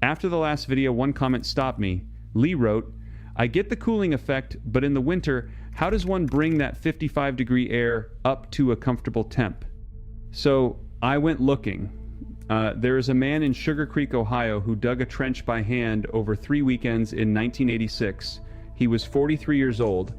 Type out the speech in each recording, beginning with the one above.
After the last video, one comment stopped me. Lee wrote, I get the cooling effect, but in the winter, how does one bring that 55-degree air up to a comfortable temp? So I went looking. There is a man in Sugar Creek, Ohio, who dug a trench by hand over 3 weekends in 1986. He was 43 years old.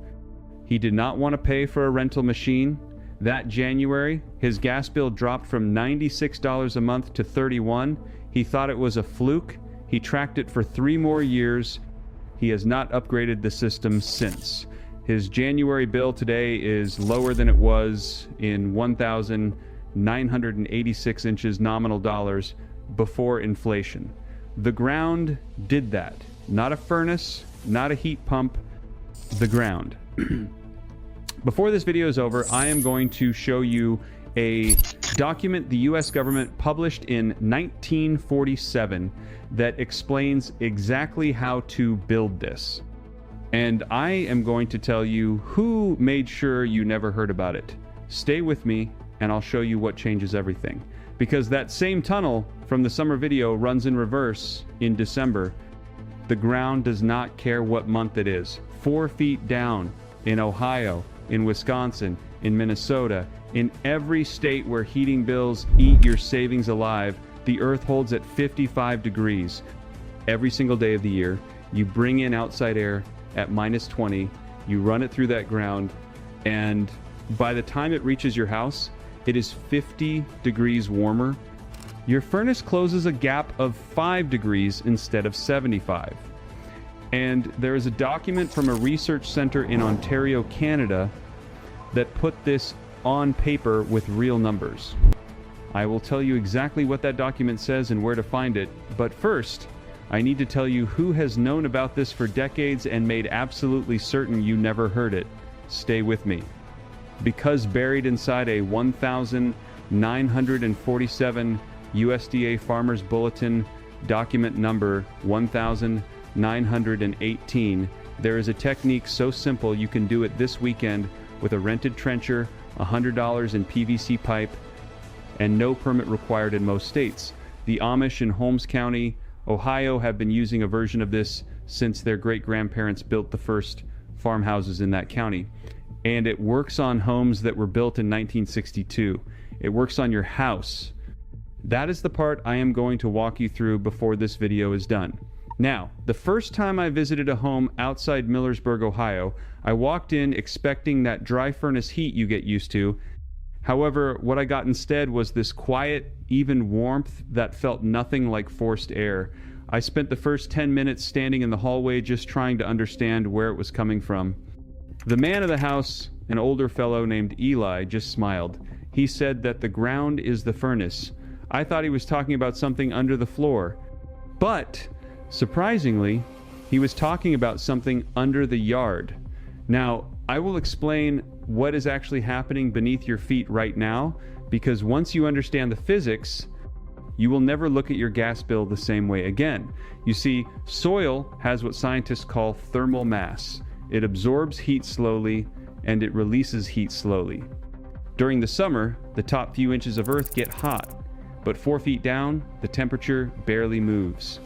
He did not want to pay for a rental machine. That January, his gas bill dropped from $96 a month to $31. He thought it was a fluke. He tracked it for 3 more years. He has not upgraded the system since. His January bill today is lower than it was in 1,986 inches nominal dollars before inflation. The ground did that. Not a furnace, not a heat pump, the ground. Before this video is over, I am going to show you a document the US government published in 1947 that explains exactly how to build this. And I am going to tell you who made sure you never heard about it. Stay with me and I'll show you what changes everything. Because that same tunnel from the summer video runs in reverse in December. The ground does not care what month it is. 4 feet down in Ohio, in Wisconsin, in Minnesota, in every state where heating bills eat your savings alive, the earth holds at 55 degrees. Every single day of the year, you bring in outside air at minus 20, you run it through that ground, and by the time it reaches your house, it is 50 degrees warmer. Your furnace closes a gap of 5 degrees instead of 75. And there is a document from a research center in Ontario, Canada, that put this on paper with real numbers. I will tell you exactly what that document says and where to find it, but first, I need to tell you who has known about this for decades and made absolutely certain you never heard it. Stay with me. Because buried inside a 1,947 USDA Farmers Bulletin document number 1,918, there is a technique so simple you can do it this weekend with a rented trencher, $100 in PVC pipe, and no permit required in most states. The Amish in Holmes County, Ohio have been using a version of this since their great-grandparents built the first farmhouses in that county. And it works on homes that were built in 1962. It works on your house. That is the part I am going to walk you through before this video is done. Now, the first time I visited a home outside Millersburg, Ohio, I walked in expecting that dry furnace heat you get used to. However, what I got instead was this quiet, even warmth that felt nothing like forced air. I spent the first 10 minutes standing in the hallway just trying to understand where it was coming from. The man of the house, an older fellow named Eli, just smiled. He said that the ground is the furnace. I thought he was talking about something under the floor. But surprisingly, he was talking about something under the yard. Now, I will explain what is actually happening beneath your feet right now, because once you understand the physics, you will never look at your gas bill the same way again. You see, soil has what scientists call thermal mass. It absorbs heat slowly, and it releases heat slowly. During the summer, the top few inches of earth get hot, but 4 feet down, the temperature barely moves.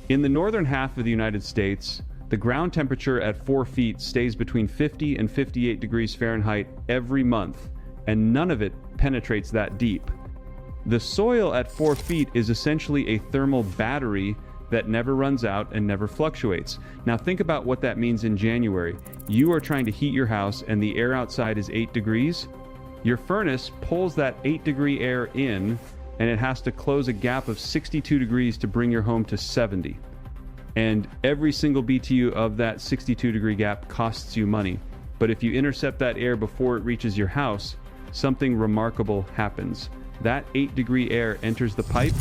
In the northern half of the United States, the ground temperature at 4 feet stays between 50 and 58 degrees Fahrenheit every month, and none of it penetrates that deep. The soil at 4 feet is essentially a thermal battery that never runs out and never fluctuates. Now think about what that means in January. You are trying to heat your house and the air outside is 8 degrees. Your furnace pulls that 8-degree air in, and it has to close a gap of 62 degrees to bring your home to 70. And every single BTU of that 62-degree gap costs you money. But if you intercept that air before it reaches your house, something remarkable happens. That 8-degree air enters the pipe.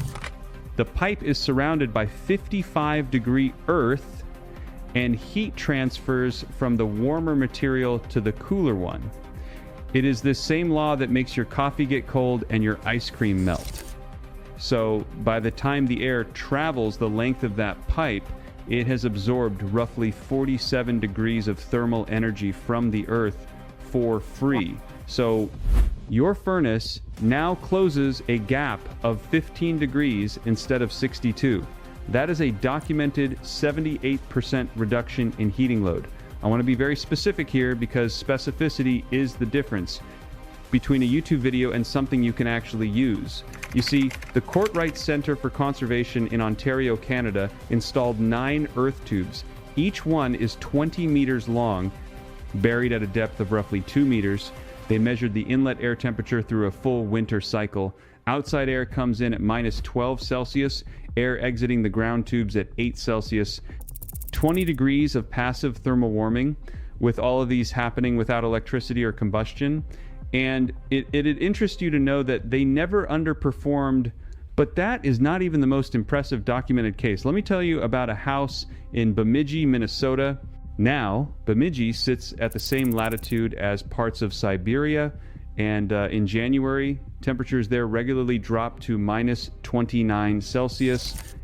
The pipe is surrounded by 55-degree earth, and heat transfers from the warmer material to the cooler one. It is this same law that makes your coffee get cold and your ice cream melt. So by the time the air travels the length of that pipe, it has absorbed roughly 47 degrees of thermal energy from the earth for free. So your furnace now closes a gap of 15 degrees instead of 62. That is a documented 78% reduction in heating load. I want to be very specific here because specificity is the difference between a YouTube video and something you can actually use. You see, the Courtright Center for Conservation in Ontario, Canada, installed 9 earth tubes. Each one is 20 meters long, buried at a depth of roughly 2 meters. They measured the inlet air temperature through a full winter cycle. Outside air comes in at minus 12 Celsius, air exiting the ground tubes at 8 Celsius. 20 degrees of passive thermal warming, with all of these happening without electricity or combustion. And it'd interest you to know that they never underperformed, but that is not even the most impressive documented case. Let me tell you about a house in Bemidji, Minnesota. Now, Bemidji sits at the same latitude as parts of Siberia, and in January, temperatures there regularly drop to minus 29 Celsius.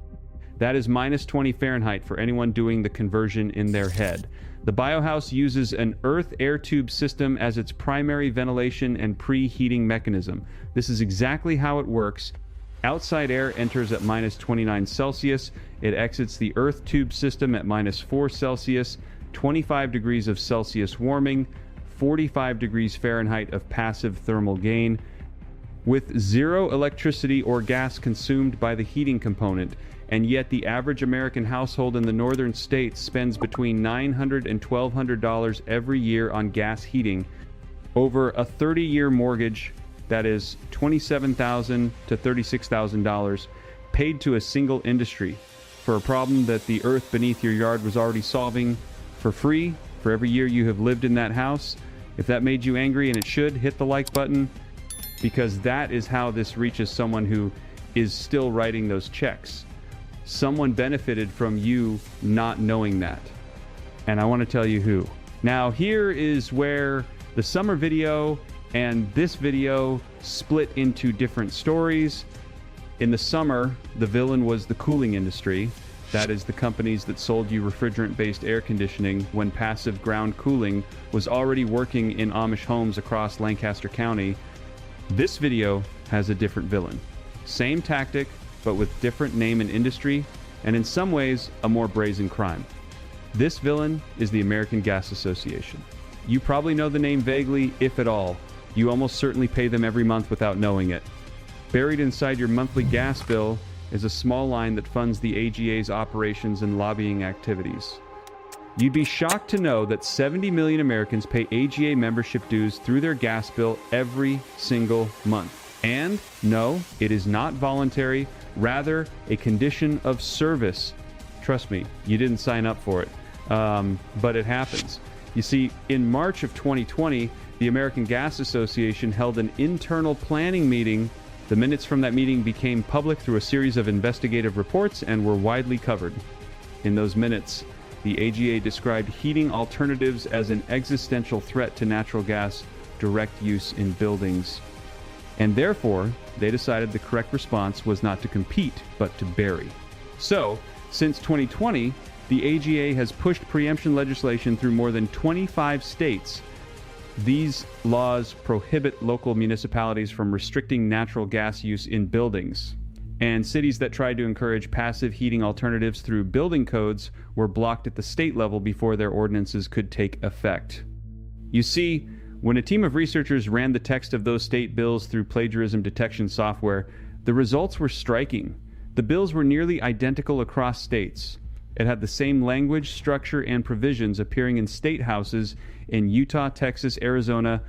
That is minus 20 Fahrenheit for anyone doing the conversion in their head. The biohouse uses an earth air tube system as its primary ventilation and preheating mechanism. This is exactly how it works. Outside air enters at minus 29 Celsius. It exits the earth tube system at minus 4 Celsius, 25 degrees of Celsius warming, 45 degrees Fahrenheit of passive thermal gain, with zero electricity or gas consumed by the heating component. And yet the average American household in the northern states spends between $900 and $1,200 every year on gas heating. Over a 30-year mortgage, that is $27,000 to $36,000, paid to a single industry for a problem that the earth beneath your yard was already solving for free for every year you have lived in that house. If that made you angry, and it should, hit the like button, because that is how this reaches someone who is still writing those checks. Someone benefited from you not knowing that. And I want to tell you who. Now, here is where the summer video and this video split into different stories. In the summer, the villain was the cooling industry. That is the companies that sold you refrigerant-based air conditioning when passive ground cooling was already working in Amish homes across Lancaster County. This video has a different villain. Same tactic, but with different name and industry, and in some ways, a more brazen crime. This villain is the American Gas Association. You probably know the name vaguely, if at all. You almost certainly pay them every month without knowing it. Buried inside your monthly gas bill is a small line that funds the AGA's operations and lobbying activities. You'd be shocked to know that 70 million Americans pay AGA membership dues through their gas bill every single month. And no, it is not voluntary, rather a condition of service. Trust me, you didn't sign up for it, but it happens. You see, in March of 2020, the American Gas Association held an internal planning meeting. The minutes from that meeting became public through a series of investigative reports and were widely covered. In those minutes, the AGA described heating alternatives as an existential threat to natural gas direct use in buildings. And therefore, they decided the correct response was not to compete, but to bury. So, since 2020, the AGA has pushed preemption legislation through more than 25 states. These laws prohibit local municipalities from restricting natural gas use in buildings. And cities that tried to encourage passive heating alternatives through building codes were blocked at the state level before their ordinances could take effect. You see, when a team of researchers ran the text of those state bills through plagiarism detection software, the results were striking. The bills were nearly identical across states. It had the same language, structure, and provisions appearing in state houses in Utah, Texas, Arizona,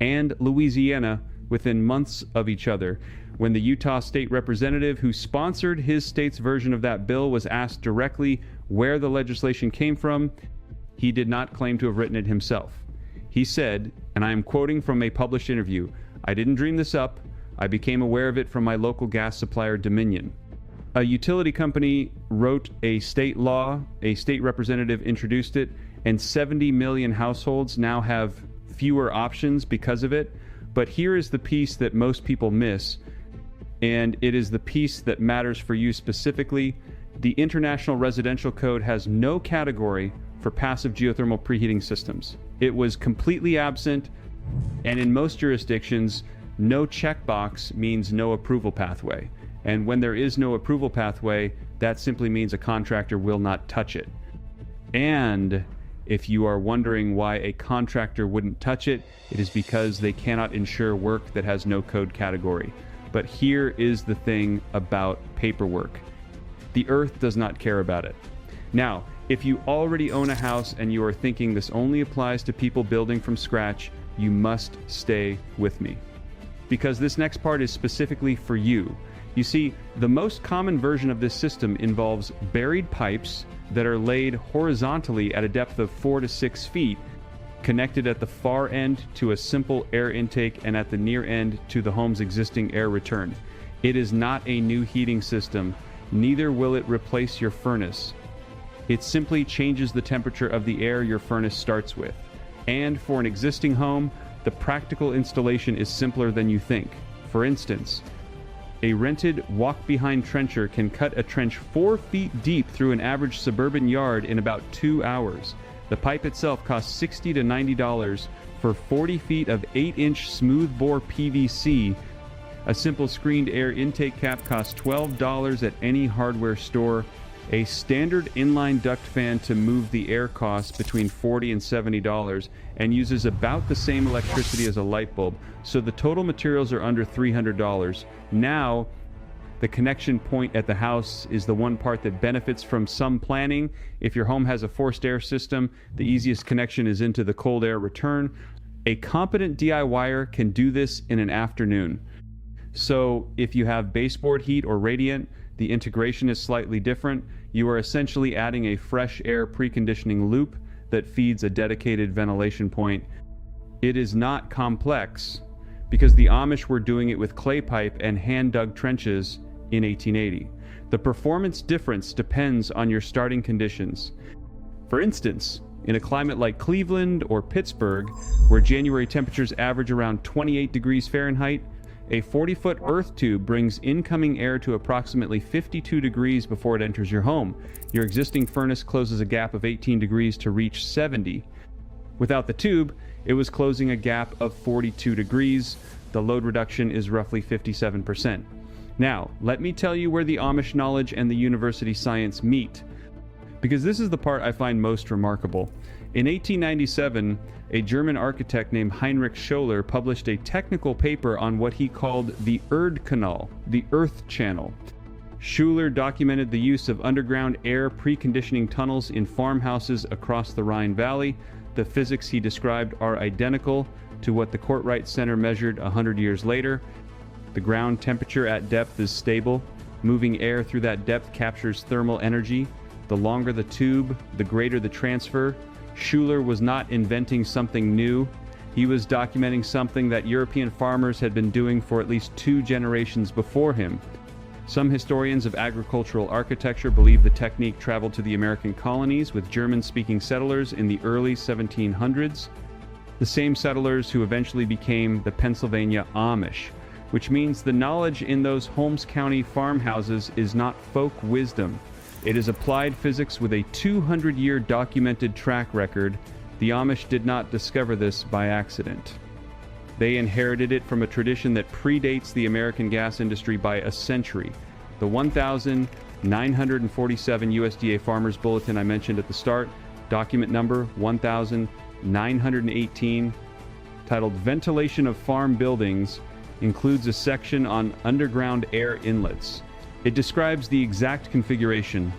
and Louisiana within months of each other. When the Utah state representative who sponsored his state's version of that bill was asked directly where the legislation came from, he did not claim to have written it himself. He said, and I am quoting from a published interview, "I didn't dream this up. I became aware of it from my local gas supplier, Dominion." A utility company wrote a state law, a state representative introduced it, and 70 million households now have fewer options because of it. But here is the piece that most people miss, and it is the piece that matters for you specifically. The International Residential Code has no category for passive geothermal preheating systems. It was completely absent, and in most jurisdictions, no checkbox means no approval pathway. And when there is no approval pathway, that simply means a contractor will not touch it. And if you are wondering why a contractor wouldn't touch it, it is because they cannot insure work that has no code category. But here is the thing about paperwork. The earth does not care about it. Now, if you already own a house and you are thinking this only applies to people building from scratch, you must stay with me, because this next part is specifically for you. You see, the most common version of this system involves buried pipes that are laid horizontally at a depth of 4 to 6 feet, connected at the far end to a simple air intake and at the near end to the home's existing air return. It is not a new heating system, neither will it replace your furnace. It simply changes the temperature of the air your furnace starts with. And for an existing home, the practical installation is simpler than you think. For instance, a rented walk-behind trencher can cut a trench 4 feet deep through an average suburban yard in about 2 hours. The pipe itself costs $60 to $90 for 40 feet of 8-inch smooth-bore PVC. A simple screened air intake cap costs $12 at any hardware store. A standard inline duct fan to move the air costs between $40 and $70 and uses about the same electricity as a light bulb, so the total materials are under $300. Now, the connection point at the house is the one part that benefits from some planning. If your home has a forced air system, the easiest connection is into the cold air return. A competent DIYer can do this in an afternoon. So if you have baseboard heat or radiant, the integration is slightly different. You are essentially adding a fresh air preconditioning loop that feeds a dedicated ventilation point. It is not complex because the Amish were doing it with clay pipe and hand-dug trenches in 1880. The performance difference depends on your starting conditions. For instance, in a climate like Cleveland or Pittsburgh, where January temperatures average around 28 degrees Fahrenheit, a 40-foot earth tube brings incoming air to approximately 52 degrees before it enters your home. Your existing furnace closes a gap of 18 degrees to reach 70. Without the tube, it was closing a gap of 42 degrees. The load reduction is roughly 57%. Now, let me tell you where the Amish knowledge and the university science meet, because this is the part I find most remarkable. In 1897, a German architect named Heinrich Scholer published a technical paper on what he called the Erdkanal, the Earth Channel. Scholer documented the use of underground air preconditioning tunnels in farmhouses across the Rhine Valley. The physics he described are identical to what the Kortright Center measured 100 years later. The ground temperature at depth is stable. Moving air through that depth captures thermal energy. The longer the tube, the greater the transfer. Scholer was not inventing something new. He was documenting something that European farmers had been doing for at least 2 generations before him. Some historians of agricultural architecture believe the technique traveled to the American colonies with German-speaking settlers in the early 1700s, the same settlers who eventually became the Pennsylvania Amish, which means the knowledge in those Holmes County farmhouses is not folk wisdom. It is applied physics with a 200-year documented track record. The Amish did not discover this by accident. They inherited it from a tradition that predates the American gas industry by a century. The 1,947 USDA Farmers Bulletin I mentioned at the start, document number 1,918, titled Ventilation of Farm Buildings, includes a section on underground air inlets. It describes the exact configuration,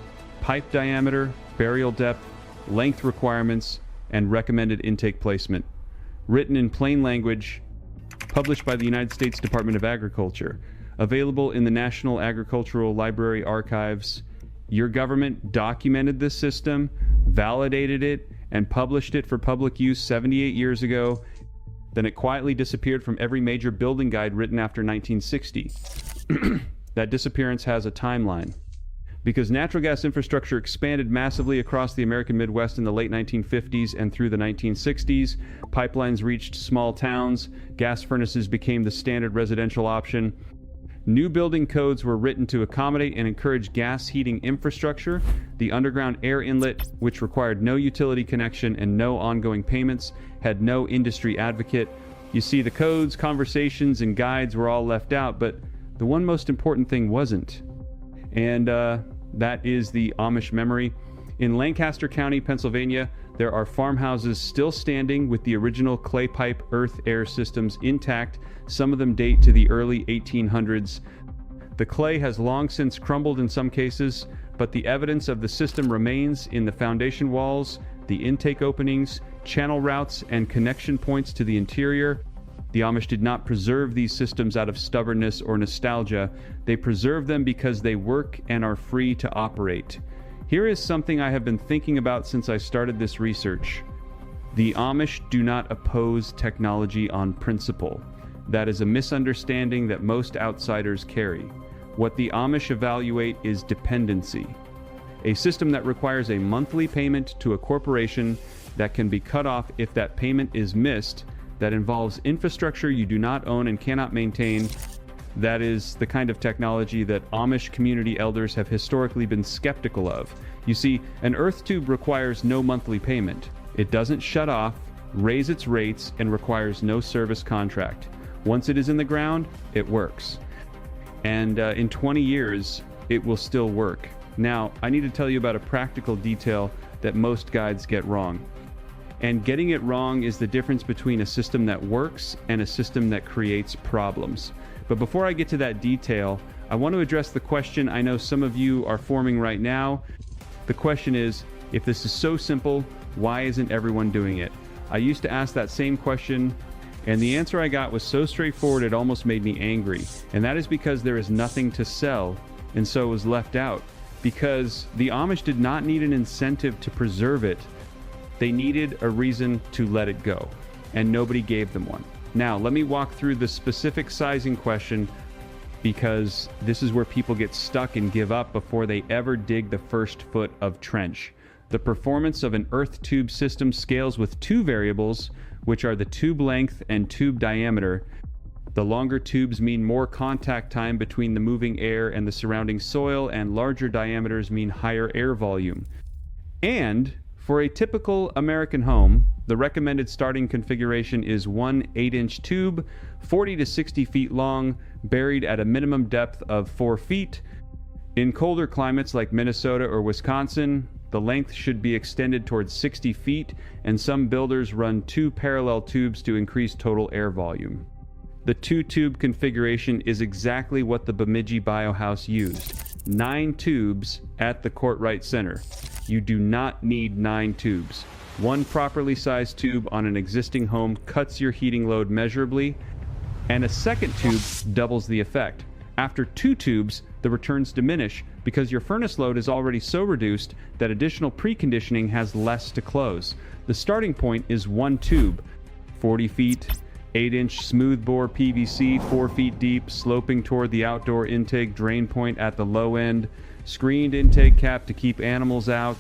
pipe diameter, burial depth, length requirements, and recommended intake placement. Written in plain language, published by the United States Department of Agriculture, available in the National Agricultural Library Archives. Your government documented this system, validated it, and published it for public use 78 years ago. Then it quietly disappeared from every major building guide written after 1960. That disappearance has a timeline. Because natural gas infrastructure expanded massively across the American Midwest in the late 1950s and through the 1960s, pipelines reached small towns, gas furnaces became the standard residential option. New building codes were written to accommodate and encourage gas heating infrastructure. The underground air inlet, which required no utility connection and no ongoing payments, had no industry advocate. You see, the codes, conversations, and guides were all left out, but the one most important thing wasn't. And That is the Amish memory. In Lancaster County, Pennsylvania, there are farmhouses still standing with the original clay pipe earth-air systems intact. Some of them date to the early 1800s. The clay has long since crumbled in some cases, but the evidence of the system remains in the foundation walls, the intake openings, channel routes, and connection points to the interior. The Amish did not preserve these systems out of stubbornness or nostalgia. They preserve them because they work and are free to operate. Here is something I have been thinking about since I started this research. The Amish do not oppose technology on principle. That is a misunderstanding that most outsiders carry. What the Amish evaluate is dependency. A system that requires a monthly payment to a corporation that can be cut off if that payment is missed, that involves infrastructure you do not own and cannot maintain. That is the kind of technology that Amish community elders have historically been skeptical of. You see, an earth tube requires no monthly payment. It doesn't shut off, raise its rates, and requires no service contract. Once it is in the ground, it works. And in 20 years, it will still work. Now, I need to tell you about a practical detail that most guides get wrong. And getting it wrong is the difference between a system that works and a system that creates problems. But before I get to that detail, I want to address the question I know some of you are forming right now. The question is, if this is so simple, why isn't everyone doing it? I used to ask that same question, and the answer I got was so straightforward it almost made me angry. And that is because there is nothing to sell, and so it was left out. Because the Amish did not need an incentive to preserve it. They needed a reason to let it go, and nobody gave them one. Now, let me walk through the specific sizing question, because this is where people get stuck and give up before they ever dig the first foot of trench. The performance of an earth tube system scales with two variables, which are the tube length and tube diameter. The longer tubes mean more contact time between the moving air and the surrounding soil, and larger diameters mean higher air volume. And for a typical American home, the recommended starting configuration is one 8-inch tube, 40 to 60 feet long, buried at a minimum depth of 4 feet. In colder climates like Minnesota or Wisconsin, the length should be extended towards 60 feet, and some builders run 2 parallel tubes to increase total air volume. The 2-tube configuration is exactly what the Bemidji Biohouse used. 9 tubes at the Courtright Center. You do not need 9 tubes. One properly sized tube on an existing home cuts your heating load measurably, and a second tube doubles the effect. After 2 tubes, the returns diminish because your furnace load is already so reduced that additional preconditioning has less to close. The starting point is 1 tube, 40 feet, 8-inch smoothbore PVC, 4 feet deep, sloping toward the outdoor intake drain point at the low end, screened intake cap to keep animals out,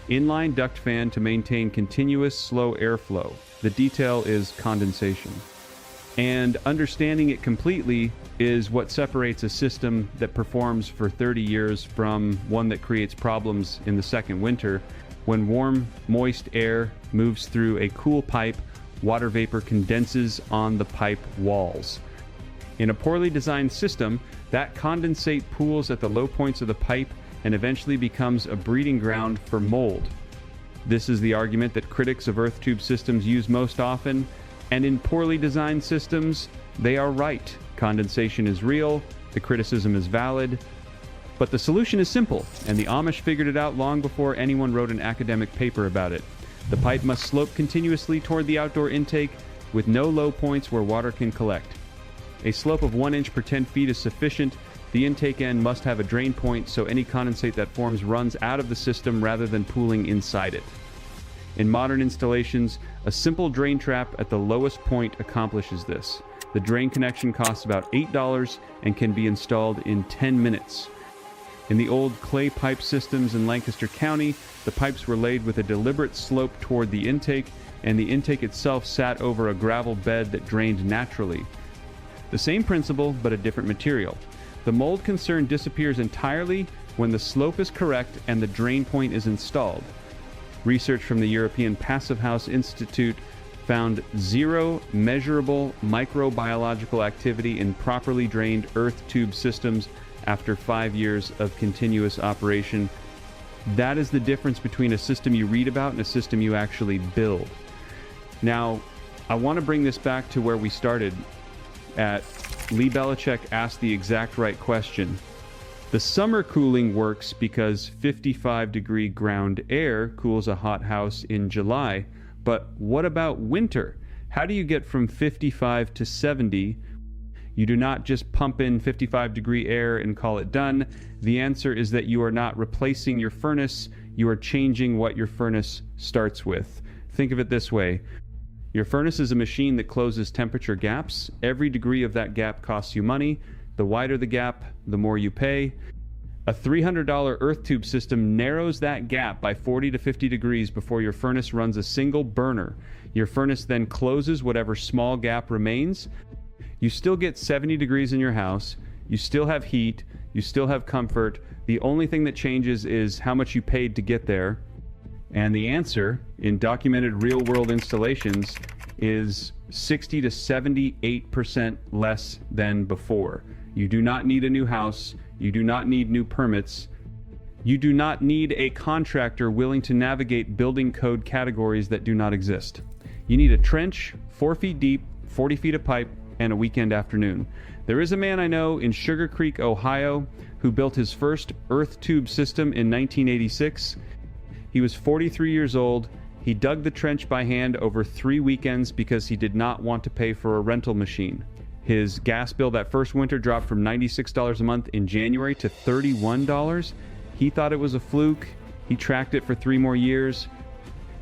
inline duct fan to maintain continuous slow airflow. The detail is condensation. And understanding it completely is what separates a system that performs for 30 years from one that creates problems in the second winter. When warm, moist air moves through a cool pipe, water vapor condenses on the pipe walls. In a poorly designed system, that condensate pools at the low points of the pipe and eventually becomes a breeding ground for mold. This is the argument that critics of earth tube systems use most often, and in poorly designed systems, they are right. Condensation is real, the criticism is valid, but the solution is simple, and the Amish figured it out long before anyone wrote an academic paper about it. The pipe must slope continuously toward the outdoor intake with no low points where water can collect. A slope of 1 inch per 10 feet is sufficient. The intake end must have a drain point so any condensate that forms runs out of the system rather than pooling inside it. In modern installations, a simple drain trap at the lowest point accomplishes this. The drain connection costs about $8 and can be installed in 10 minutes. In the old clay pipe systems in Lancaster County, the pipes were laid with a deliberate slope toward the intake, and the intake itself sat over a gravel bed that drained naturally. The same principle, but a different material. The mold concern disappears entirely when the slope is correct and the drain point is installed. Research from the European Passive House Institute found 0 measurable microbiological activity in properly drained earth tube systems after 5 years of continuous operation. That is the difference between a system you read about and a system you actually build. Now, I want to bring this back to where we started at Lee Belichick asked the exact right question. The summer cooling works because 55-degree ground air cools a hot house in July. But what about winter? How do you get from 55 to 70? You do not just pump in 55-degree air and call it done. The answer is that you are not replacing your furnace. You are changing what your furnace starts with. Think of it this way. Your furnace is a machine that closes temperature gaps. Every degree of that gap costs you money. The wider the gap, the more you pay. A $300 earth tube system narrows that gap by 40 to 50 degrees before your furnace runs a single burner. Your furnace then closes whatever small gap remains. You still get 70 degrees in your house. You still have heat. You still have comfort. The only thing that changes is how much you paid to get there. And the answer, in documented real-world installations, is 60 to 78% less than before. You do not need a new house. You do not need new permits. You do not need a contractor willing to navigate building code categories that do not exist. You need a trench, 4 feet deep, 40 feet of pipe, and a weekend afternoon. There is a man I know in Sugar Creek, Ohio, who built his first earth tube system in 1986. He was 43 years old. He dug the trench by hand over 3 weekends because he did not want to pay for a rental machine. His gas bill that first winter dropped from $96 a month in January to $31. He thought it was a fluke. He tracked it for 3 more years.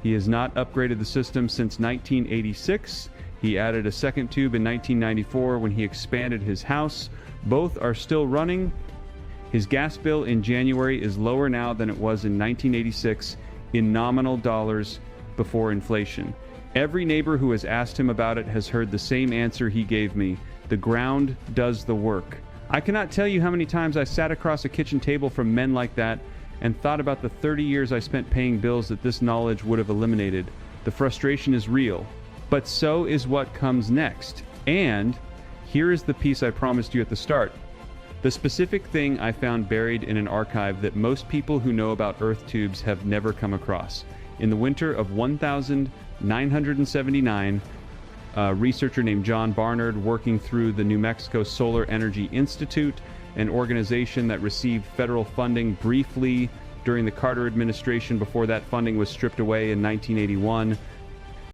He has not upgraded the system since 1986. He added a second tube in 1994 when he expanded his house. Both are still running. His gas bill in January is lower now than it was in 1986 in nominal dollars before inflation. Every neighbor who has asked him about it has heard the same answer he gave me. The ground does the work. I cannot tell you how many times I sat across a kitchen table from men like that and thought about the 30 years I spent paying bills that this knowledge would have eliminated. The frustration is real, but so is what comes next. And here is the piece I promised you at the start. The specific thing I found buried in an archive that most people who know about earth tubes have never come across. In the winter of 1979, a researcher named John Barnard, working through the New Mexico Solar Energy Institute, an organization that received federal funding briefly during the Carter administration before that funding was stripped away in 1981,